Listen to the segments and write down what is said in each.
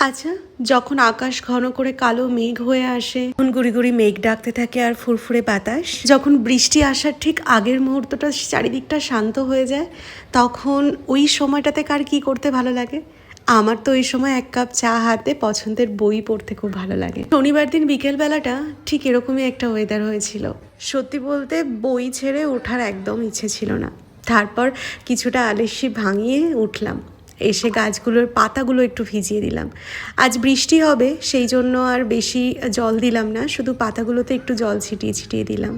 আচ্ছা, যখন আকাশ ঘন করে কালো মেঘ হয়ে আসে, তখন গুড়ি গুড়ি মেঘ ডাকতে থাকে আর ফুরফুরে বাতাস, যখন বৃষ্টি আসার ঠিক আগের মুহূর্তটা চারিদিকটা শান্ত হয়ে যায়, তখন ওই সময়টাতে কার কি করতে ভালো লাগে? আমার তো ওই সময় এক কাপ চা হাতে পছন্দের বই পড়তে খুব ভালো লাগে। শনিবার দিন বিকেলবেলাটা ঠিক এরকমই একটা ওয়েদার হয়েছিল। সত্যি বলতে বই ছেড়ে ওঠার একদম ইচ্ছে ছিল না। তারপর কিছুটা আলস্যি ভাঙিয়ে উঠলাম, এসে গাছগুলোর পাতাগুলো একটু ভিজিয়ে দিলাম। আজ বৃষ্টি হবে সেই জন্য আর বেশি জল দিলাম না, শুধু পাতাগুলোতে একটু জল ছিটিয়ে ছিটিয়ে দিলাম।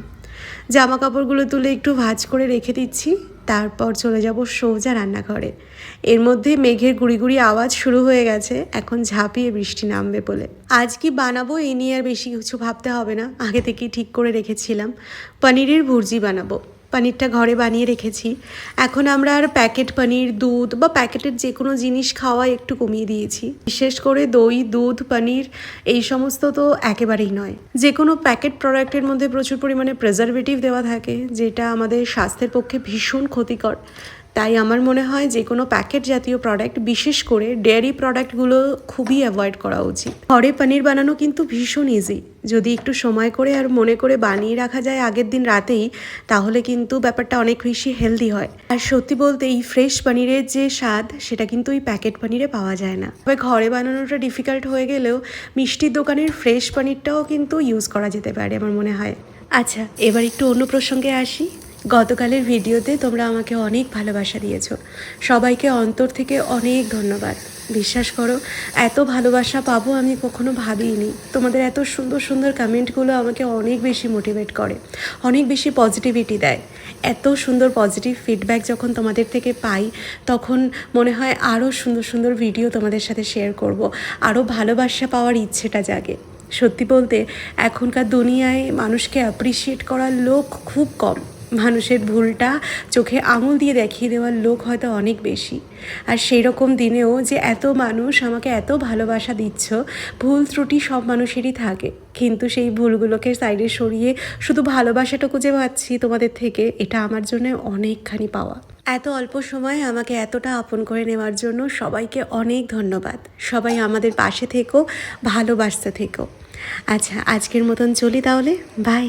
জামা কাপড়গুলো তুলে একটু ভাঁজ করে রেখে দিচ্ছি, তারপর চলে যাব সোজা রান্নাঘরে। এর মধ্যে মেঘের গুড়ি গুড়ি আওয়াজ শুরু হয়ে গেছে, এখন ঝাঁপিয়ে বৃষ্টি নামবে বলে। আজ কি বানাবো এই নিয়ে আর বেশি কিছু ভাবতে হবে না, আগে থেকেই ঠিক করে রেখেছিলাম। পনিরের ভুর্জি বানাবো। পনিরটা ঘরে বানিয়ে রেখেছি। এখন আমরা আর প্যাকেট পনির, দুধ বা প্যাকেটের যে কোনো জিনিস খাওয়া একটু কমিয়ে দিয়েছি। বিশেষ করে দই, দুধ, পনির এই সমস্ত তো একেবারেই নয়। যে কোনো প্যাকেট প্রোডাক্টের মধ্যে প্রচুর পরিমাণে প্রিজারভেটিভ দেওয়া থাকে, যেটা আমাদের স্বাস্থ্যের পক্ষে ভীষণ ক্ষতিকর। তাই আমার মনে হয় যে কোনো প্যাকেট জাতীয় প্রোডাক্ট, বিশেষ করে ডেয়ারি প্রোডাক্টগুলো খুবই অ্যাভয়েড করা উচিত। ঘরে পনির বানানো কিন্তু ভীষণ ইজি, যদি একটু সময় করে আর মনে করে বানিয়ে রাখা যায় আগের দিন রাতেই, তাহলে কিন্তু ব্যাপারটা অনেক বেশি হেলদি হয়। আর সত্যি বলতে এই ফ্রেশ পনিরের যে স্বাদ, সেটা কিন্তু ওই প্যাকেট পনিরে পাওয়া যায় না। তবে ঘরে বানানোটা ডিফিকাল্ট হয়ে গেলেও মিষ্টির দোকানের ফ্রেশ পনিরটাও কিন্তু ইউজ করা যেতে পারে আমার মনে হয়। আচ্ছা, এবার একটু অন্য প্রসঙ্গে আসি। গতকালের ভিডিওতে তোমরা আমাকে অনেক ভালোবাসা দিয়েছো, সবাইকে অন্তর থেকে অনেক ধন্যবাদ। বিশ্বাস করো, এত ভালোবাসা পাবো আমি কখনো ভাবিনি। তোমাদের এত সুন্দর সুন্দর কমেন্টগুলো আমাকে অনেক বেশি মোটিভেট করে, অনেক বেশি পজিটিভিটি দেয়। এত সুন্দর পজিটিভ ফিডব্যাক যখন তোমাদের থেকে পাই, তখন মনে হয় আরও সুন্দর সুন্দর ভিডিও তোমাদের সাথে শেয়ার করব, আরও ভালোবাসা পাওয়ার ইচ্ছেটা জাগে। সত্যি বলতে এখনকার দুনিয়ায় মানুষকে অ্যাপ্রিসিয়েট করার লোক খুব কম, মানুষের ভুলটা চোখে আঙুল দিয়ে দেখিয়ে দেওয়ার লোক হয়তো অনেক বেশি। আর সেই রকম দিনেও যে এত মানুষ আমাকে এত ভালোবাসা দিচ্ছ, ভুল ত্রুটি সব মানুষেরই থাকে, কিন্তু সেই ভুলগুলোকে সাইডে সরিয়ে শুধু ভালোবাসাটুকু যে পাচ্ছি তোমাদের থেকে, এটা আমার জন্য অনেকখানি পাওয়া। এত অল্প সময়ে আমাকে এতটা আপন করে নেওয়ার জন্য সবাইকে অনেক ধন্যবাদ। সবাই আমাদের পাশে থেকো, ভালোবাসতে থেকো। আচ্ছা, আজকের মতন চলি তাহলে, বাই।